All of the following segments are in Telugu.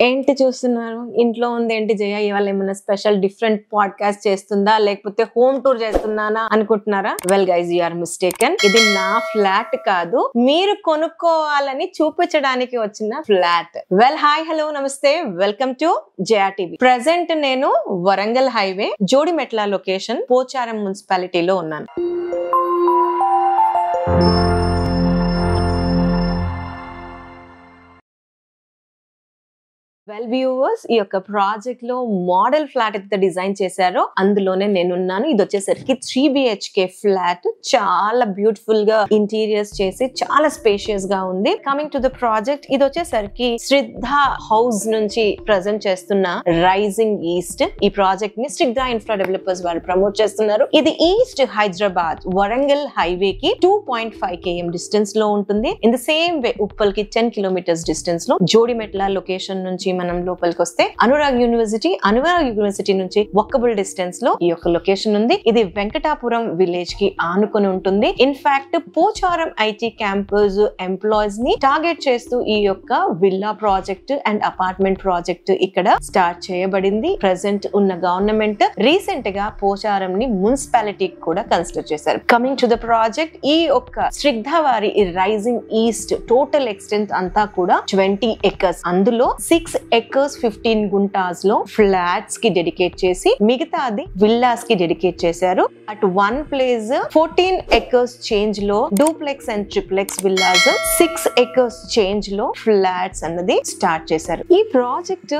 ఏంటి చూస్తున్నారు? ఇంట్లో ఉంది ఏంటి జయ, ఇవాళ ఏమైనా స్పెషల్ డిఫరెంట్ పాడ్కాస్ట్ చేస్తుందా లేకపోతే హోమ్ టూర్ చేస్తున్నానా అనుకుంటున్నారా? Well guys, you are mistaken. ఇది నా ఫ్లాట్ కాదు, మీరు కొనుక్కోవాలని చూపించడానికి వచ్చిన ఫ్లాట్. వెల్ హాయ్, హలో, నమస్తే, welcome to Jaya TV. Present నేను వరంగల్ హైవే జోడిమెట్ల లొకేషన్ పోచారం మున్సిపాలిటీలో ఉన్నాను. వెల్ వ్యూవర్స్, ఈ యొక్క ప్రాజెక్ట్ లో మోడల్ ఫ్లాట్ అయితే డిజైన్ చేశారో అందులోనే నేనున్నాను. ఇది వచ్చేసరికి 3 BHK ఫ్లాట్. చాలా బ్యూటిఫుల్ గా ఇంటీరియర్స్ చేసి చాలా స్పేషియస్ గా ఉంది. కమింగ్ టు ద ప్రాజెక్ట్, ఇది వచ్చేసరికి శ్రద్ధ హౌస్ నుంచి ప్రజెంట్ చేస్తున్న రైజింగ్ ఈస్ట్. ఈ ప్రాజెక్ట్ ని శ్రద్ధ ఇన్ఫ్రా డెవలపర్స్ వాళ్ళు ప్రమోట్ చేస్తున్నారు. ఇది ఈస్ట్ హైదరాబాద్ వరంగల్ హైవే కి 2.5 km డిస్టెన్స్ లో ఉంటుంది. In the same way Uppal కి 10 kilometers డిస్టెన్స్ లో జోడిమెట్ల లొకేషన్ నుంచి మనం లోపలికి వస్తే అనురాగ్ యూనివర్సిటీ నుంచి వాకబుల్ డిస్టెన్స్ లో ఈ యొక్క లొకేషన్ ఉంది. ఇది వెంకటాపురం విలేజ్ కి ఆనుకొని ఉంటుంది. In fact Pocharam IT campus employees ని టార్గెట్ చేస్తూ ఈ యొక్క villa project and apartment project ఇక్కడ స్టార్ట్ చేయబడింది. ప్రెసెంట్ ఉన్న గవర్నమెంట్ రీసెంట్ గా పోచారం ని మున్సిపాలిటీ కూడా కన్సిడర్ చేశారు. కమింగ్ టు ద ప్రాజెక్ట్, ఈ యొక్క శ్రద్ధ వారి రైజింగ్ ఈస్ట్ టోటల్ ఎక్స్టెంట్ అంతా కూడా 20 acres. అందులో 6 acres 15 గుంటాస్ లో ఫ్లాట్స్ కి డెడికేట్ చేసి మిగతాది విల్లాస్ కి డెడికేట్ చేశారు. At one place 14 acres change లో duplex and triplex villas, 6 acres change లో ఫ్లాట్స్ అన్నది స్టార్ట్ చేశారు. ఈ project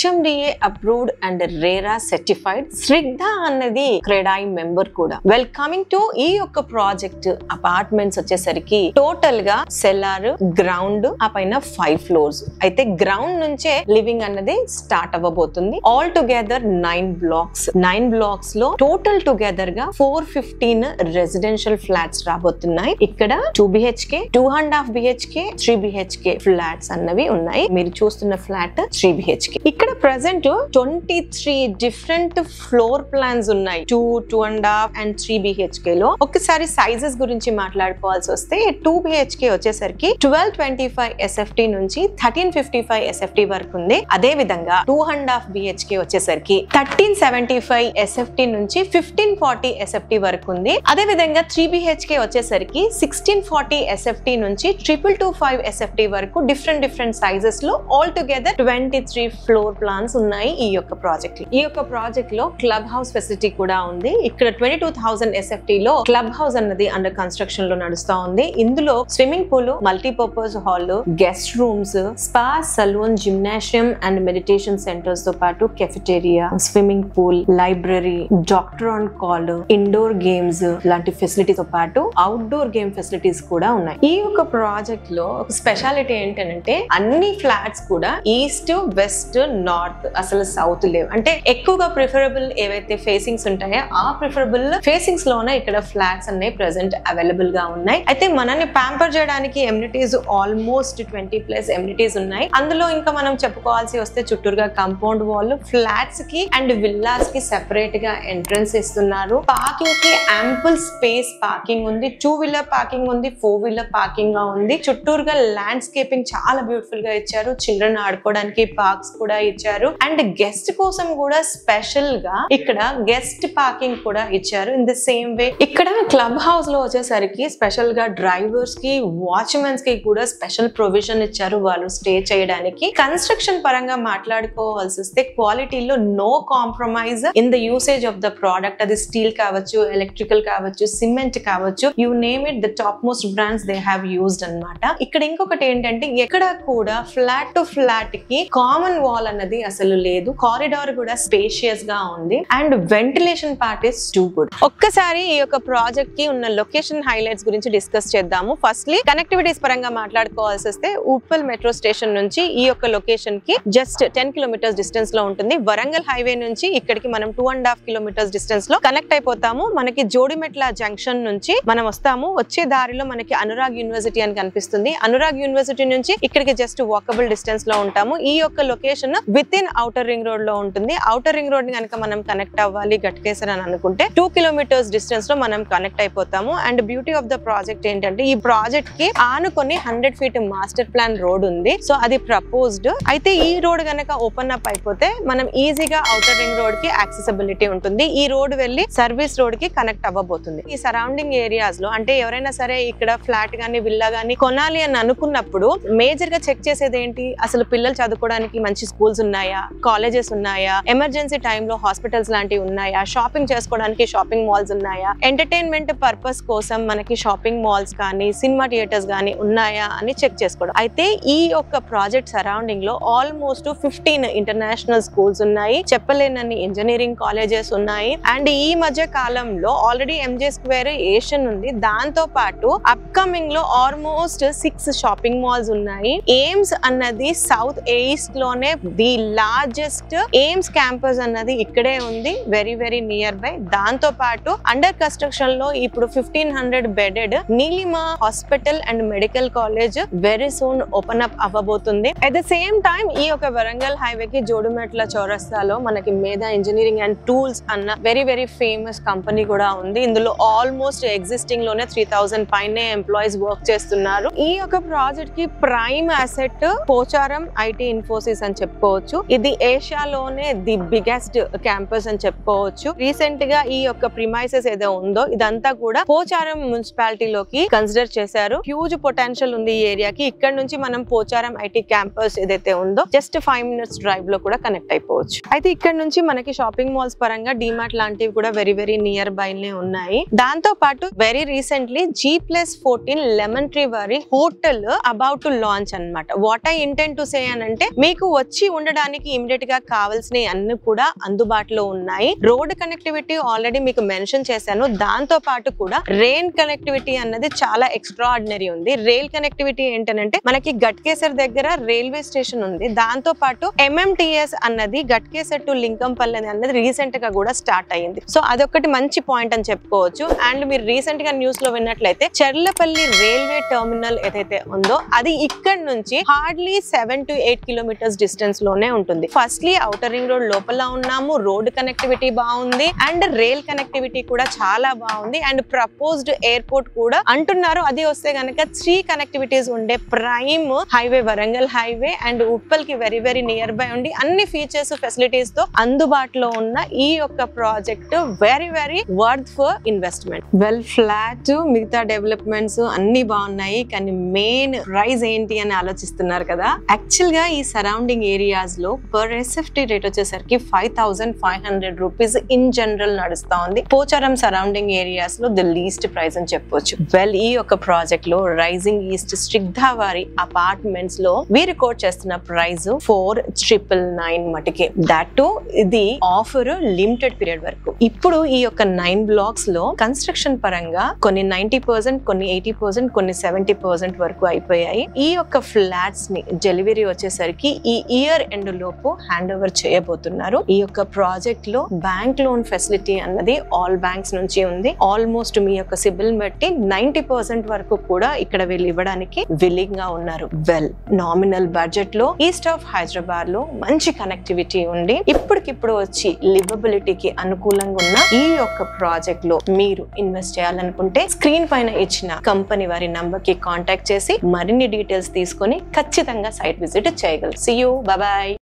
HMDA approved and RERA certified. Shraddha అన్నది క్రెడాయి మెంబర్ కూడా. వెల్ కమింగ్ టు ఈ యొక్క ప్రాజెక్ట్ అపార్ట్మెంట్స్ వచ్చేసరికి టోటల్ గా సెల్లార్, గ్రౌండ్, ఆ పైన 5 floors. అయితే గ్రౌండ్ నుంచే లివింగ్ అన్నది స్టార్ట్ అవ్వబోతుంది. All together 9 blocks. 9 blocks లో టోటల్ టుగెదర్ గా 415 రెసిడెన్షియల్ ఫ్లాట్స్ రాబోతున్నాయి. ఇక్కడ 2 BHK, 2.5 BHK, 3 BHK ఫ్లాట్స్ అన్నవి ఉన్నాయి. మీరు చూస్తున్న ఫ్లాట్ 3 BHK. ఇక్కడ ప్రెసెంట్ 23 డిఫరెంట్ ఫ్లోర్ ప్లాన్స్ ఉన్నాయి. 2, 2.5 and 3 BHK లో. ఒకసారి సైజెస్ గురించి మాట్లాడుకోవాల్సి వస్తే 2 BHK వచ్చేసరికి 1225 SFT నుంచి 1355 SFT వరకు ఉంది. అదే విధంగా 2.5 BHK వచ్చేసరికి 1375 SFT నుంచి 1540 SFT వరకు ఉంది. అదే విధంగా 3 BHK వచ్చేసరికి 1640 SFT నుంచి 2225 SFT వరకు డిఫరెంట్ సైజెస్ లో ఆల్ టుగెదర్ 23 ఫ్లోర్ ప్లాన్స్ ఉన్నాయి ఈ యొక్క ప్రాజెక్ట్ లో. ఈ యొక్క ప్రాజెక్ట్ లో క్లబ్ హౌస్ ఫెసిలిటీ కూడా ఉంది. ఇక్కడ 22,000 SFT లో క్లబ్ హౌస్ అన్నది అండర్ కన్స్ట్రక్షన్ లో నడుస్తా ఉంది. ఇందులో swimming pool, multipurpose hall, guest rooms, spa, salon, gymnasium and meditation centres తో పాటు cafeteria, swimming pool, library, doctor on call, indoor games లాంటి ఫెసిలిటీస్ తో పాటు అవుట్డోర్ గేమ్ ఫెసిలిటీస్ కూడా ఉన్నాయి. ఈ యొక్క ప్రాజెక్ట్ లో ఒక స్పెషాలిటీ ఏంటంటే అన్ని ఫ్లాట్స్ కూడా ఈస్ట్, వెస్ట్, నార్త్, అసలు సౌత్ లేవు. అంటే ఎక్కువగా ప్రిఫరబుల్ ఏవైతే ఫేసింగ్స్ ఉంటాయో ఆ ప్రిఫరబుల్ ఫేసింగ్స్ లోనే ఇక్కడ ఫ్లాట్స్ అన్ని ప్రెసెంట్ అవైలబుల్ గా ఉన్నాయి. అయితే మనల్ని ప్యాంపర్ చేయడానికి ఎమ్యూనిటీస్ ఆల్మోస్ట్ 20+ ఎమ్యూనిటీస్ ఉన్నాయి. అందులో ఇంకా మనం చెప్పుకోవాల్సి వస్తే చుట్టూరుగా కాంపౌండ్ వాల్, ఫ్లాట్స్ కి అండ్ విల్లాస్ కి సెపరేట్ గా ఎంట్రన్స్ ఇస్తున్నారు. పార్కింగ్ కి యాంపుల్ స్పేస్ పార్కింగ్ ఉంది. 2 wheeler పార్కింగ్ ఉంది, 4 wheeler పార్కింగ్ గా ఉంది. చుట్టూరుగా ల్యాండ్స్కేపింగ్ చాలా బ్యూటిఫుల్ గా ఇచ్చారు. చిల్డ్రన్ ఆడుకోవడానికి పార్క్స్ కూడా ఇచ్చారు. అండ్ గెస్ట్ కోసం కూడా స్పెషల్ గా ఇక్కడ గెస్ట్ పార్కింగ్ కూడా ఇచ్చారు. ఇన్ ద సేమ్ వే ఇక్కడ క్లబ్ హౌస్ లో వచ్చేసరికి స్పెషల్ గా డ్రైవర్స్ కి, వాచ్మెన్స్ కి కూడా స్పెషల్ ప్రొవిజన్ ఇచ్చారు వాళ్ళు స్టే చేయడానికి. కన్స్ట్రక్షన్ పరంగా మాట్లాడుకోవాల్సి వస్తే క్వాలిటీలో no compromise in the usage of the product. అది స్టీల్ కావచ్చు, ఎలక్ట్రికల్ కావచ్చు, సిమెంట్ కావచ్చు, you name it, the top most brands they have used అన్నమాట. ఇక్కడ ఇంకొకటి ఏంటంటే ఎక్కడ కూడా ఫ్లాట్ టు ఫ్లాట్ కి కామన్ వాల్ అన్నది అసలు లేదు. కారిడార్ కూడా స్పేషియస్ గా ఉంది and ventilation part is too good. ఒక్కసారి ఈ యొక్క ప్రాజెక్ట్ కి ఉన్న లొకేషన్ హైలైట్స్ గురించి డిస్కస్ చేద్దాము. ఫస్ట్లీ కనెక్టివిటీస్ పరంగా మాట్లాడుకోవాల్సి వస్తే ఉప్పల్ మెట్రో స్టేషన్ నుంచి ఈ యొక్క లొకేషన్ కి జస్ట్ 10 kilometers డిస్టెన్స్ లో ఉంటుంది. వరంగల్ హైవే నుంచి ఇక్కడికి మనం 2.5 kilometers డిస్టెన్స్ లో కనెక్ట్ అయిపోతాము. మనకి జోడిమెట్ల జంక్షన్ నుంచి మనం వస్తాము. వచ్చే దారిలో మనకి అనురాగ్ యూనివర్సిటీ అని కనిపిస్తుంది. అనురాగ్ యూనివర్సిటీ నుంచి ఇక్కడికి జస్ట్ వాకబుల్ డిస్టెన్స్ లో ఉంటాము. ఈ యొక్క location with in outer ring road లో ఉంటుంది. ఔటర్ రింగ్ రోడ్ ని కనుక మనం కనెక్ట్ అవ్వాలి గట్కేసర్ అని అనుకుంటే 2 kilometers డిస్టెన్స్ లో మనం కనెక్ట్ అయిపోతాము. And beauty of the project ఏంటంటే ఈ ప్రాజెక్ట్ కి ఆనుకొని 100 feet మాస్టర్ ప్లాన్ రోడ్ ఉంది. సో అది ప్రపోజ్డ్. అయితే అయితే ఈ రోడ్ గనక ఓపెన్ అప్ అయిపోతే మనం ఈజీగా ఔటర్ రింగ్ రోడ్ కి యాక్సెసిబిలిటీ ఉంటుంది. ఈ రోడ్ వెళ్ళి సర్వీస్ రోడ్ కి కనెక్ట్ అవ్వబోతుంది. ఈ సరౌండింగ్ ఏరియాస్ లో అంటే ఎవరైనా సరే ఇక్కడ ఫ్లాట్ గానీ విల్లా గానీ కొనాలి అని అనుకున్నప్పుడు మేజర్ గా చెక్ చేసేది ఏంటి, అసలు పిల్లలు చదువుకోవడానికి మంచి స్కూల్స్ ఉన్నాయా, కాలేజెస్ ఉన్నాయా, ఎమర్జెన్సీ టైంలో హాస్పిటల్స్ లాంటివి ఉన్నాయా, షాపింగ్ చేసుకోవడానికి షాపింగ్ మాల్స్ ఉన్నాయా, ఎంటర్టైన్మెంట్ పర్పస్ కోసం మనకి షాపింగ్ మాల్స్ కానీ సినిమా థియేటర్స్ కానీ ఉన్నాయా అని చెక్ చేసుకోవడం. అయితే ఈ యొక్క ప్రాజెక్ట్ సరౌండింగ్ లో ఆల్మోస్ట్ 15 ఇంటర్నేషనల్ స్కూల్స్ ఉన్నాయి, చెప్పలేనన్ని ఇంజనీరింగ్ కాలేజెస్ ఉన్నాయి. అండ్ ఈ మధ్య కాలంలో ఆల్రెడీ ఎంజే స్క్వేర్ ఏషియన్ ఉంది. దాంతో పాటు అప్కమింగ్ లో ఆల్మోస్ట్ 6 షాపింగ్ మాల్స్ ఉన్నాయి. ఎయిమ్స్ అన్నది సౌత్ ఈస్ట్ లోనే ది లార్జెస్ట్ ఎయిమ్స్ క్యాంపస్ అన్నది ఇక్కడే ఉంది, వెరీ వెరీ నియర్ బై. దాంతో పాటు అండర్ కన్స్ట్రక్షన్ లో ఇప్పుడు 1500 bedded Neelima hospital and medical college very soon open up అవ్వబోతుంది. అట్ ద సేమ్ టైం ఈ యొక్క వరంగల్ హైవే కి జోడుమెట్ల చౌరస్తాలో మనకి మేధా ఇంజనీరింగ్ అండ్ టూల్స్ అన్న వెరీ వెరీ ఫేమస్ కంపెనీ కూడా ఉంది. ఇందులో ఆల్మోస్ట్ ఎగ్జిస్టింగ్ లోనే 3000 పైనే ఎంప్లాయీస్ వర్క్ చేస్తున్నారు. ఈ యొక్క ప్రాజెక్ట్ కి prime asset Pocharam IT Infosys అని చెప్పుకోవచ్చు. ఇది ఏషియాలోనే ది బిగ్గెస్ట్ క్యాంపస్ అని చెప్పుకోవచ్చు. రీసెంట్ గా ఈ యొక్క ప్రిమైసెస్ ఏదో ఉందో ఇదంతా కూడా పోచారం మున్సిపాలిటీలోకి కన్సిడర్ చేశారు. హ్యూజ్ పొటెన్షియల్ ఉంది ఈ ఏరియాకి. ఇక్కడ నుంచి మనం పోచారం ఐటీ క్యాంపస్ ఏదైతే ఉందో జస్ట్ 5 minutes డ్రైవ్ లో కూడా కనెక్ట్ అయిపోవచ్చు. అయితే ఇక్కడ నుంచి మనకి షాపింగ్ మాల్స్ పరంగా డిమార్ట్ లాంటివి కూడా వెరీ వెరీ నియర్ బై ఉన్నాయి. దాంతో పాటు very recently G+14 lemon tree వారి హోటల్ అబౌట్ టు లాంచ్ అన్నమాట. What I intend to say అంటే మీకు వచ్చి ఉండడానికి ఇమిడియట్ గా కావాల్సిన అన్ని కూడా అందుబాటులో ఉన్నాయి. రోడ్ కనెక్టివిటీ ఆల్రెడీ మీకు మెన్షన్ చేశాను. దాంతో పాటు కూడా రైల్ కనెక్టివిటీ అన్నది చాలా ఎక్స్ట్రాఆర్డినరీ ఉంది. రైల్ కనెక్టివిటీ ఏంటంటే మనకి గట్కేసర్ దగ్గర రైల్వే స్టేషన్ ఉంది. దాంతో పాటు MMTS అన్నది గట్కేసర్ టు లింకంపల్లి అన్నది రీసెంట్ గా కూడా స్టార్ట్ అయ్యింది. సో అదొకటి మంచి పాయింట్ అని చెప్పుకోవచ్చు. అండ్ మీరు రీసెంట్ గా న్యూస్ లో విన్నట్లయితే చెర్లపల్లి రైల్వే టెర్మినల్ ఏదైతే ఉందో అది ఇక్కడ నుంచి హార్డ్లీ 7 to 8 kilometers డిస్టెన్స్ లోనే ఉంటుంది. ఫస్ట్లీ ఔటర్ రింగ్ రోడ్ లోపల ఉన్నాము, రోడ్ కనెక్టివిటీ బాగుంది అండ్ రైల్ కనెక్టివిటీ కూడా చాలా బాగుంది. అండ్ ప్రపోజ్డ్ ఎయిర్పోర్ట్ కూడా అంటున్నారు. అది వస్తే గనక 3 కనెక్టివిటీస్ ఉండే prime highway Warangal highway and Uppal కి వెరీ వెరీ నియర్ బై ఉండి అన్ని ఫీచర్స్ ఫెసిలిటీస్ తో అందుబాటులో ఉన్న ఈ యొక్క project very very worth for investment. Well flat మిగతా డెవలప్మెంట్స్ అన్ని బాగున్నాయి, కానీ మెయిన్ ప్రైస్ ఏంటి అని ఆలోచిస్తున్నారు కదా. యాక్చువల్ గా ఈ సరౌండింగ్ ఏరియాస్ లో పర్ SFT రేట్ వచ్చేసరికి 5500 రూపీస్ ఇన్ జనరల్ నడుస్తా ఉంది. పోచారం సరౌండింగ్ ఏరియాస్ లో ది లీస్ట్ ప్రైస్ అని చెప్పొచ్చు. వెల్ ఈ యొక్క ప్రాజెక్ట్ లో రైజింగ్ ఈస్ట్ స్ట్రిగ్ధావారి అపార్ట్మెంట్స్ లో వీరు కోట్ చేస్తున్న ప్రైస్ 4999 మటుకే. దట్ టు ఇది ఆఫర్ లిమిటెడ్ పీరియడ్ వరకు. ఇప్పుడు ఈ యొక్క 9 బ్లాక్స్ లో కన్స్ట్రక్షన్ పరంగా కొన్ని 90%, కొన్ని 80%, కొన్ని 70% వరకు అయిపోయాయి. ఈ యొక్క ఫ్లాట్స్ ని డెలివరీ వచ్చేసరికి ఈ ఇయర్ ఎండ్ లోపు హ్యాండ్ ఓవర్ చేయబోతున్నారు. ఈ యొక్క ప్రాజెక్ట్ లో బ్యాంక్ లోన్ ఫెసిలిటీ అన్నది ఆల్ బ్యాంక్స్ నుంచి ఉంది. ఆల్మోస్ట్ మీ యొక్క సిబిల్ బట్టి 90% వరకు కూడా ఇక్కడ వీళ్ళు ఇవ్వడానికి విల్లింగ్ గా ఉన్నారు. వెల్ నామినల్ బడ్జెట్ లో ఈస్ట్ ఆఫ్ హైదరాబాద్ లో మంచి కనెక్టివిటీ ఉండి ఇప్పటికిప్పుడు వచ్చి లివబిలిటీకి అనుకూలంగా ఉన్న ఈ యొక్క ప్రాజెక్ట్ లో మీరు ఇన్వెస్ట్ చేయాలనుకుంటే స్క్రీన్ పైన ఇచ్చిన కంపెనీ వారి నంబర్ కి కాంటాక్ట్ చేసి మరిన్ని డీటెయిల్స్ తీసుకొని ఖచ్చితంగా సైట్ విజిట్ చేయగలరు. See you. Bye bye.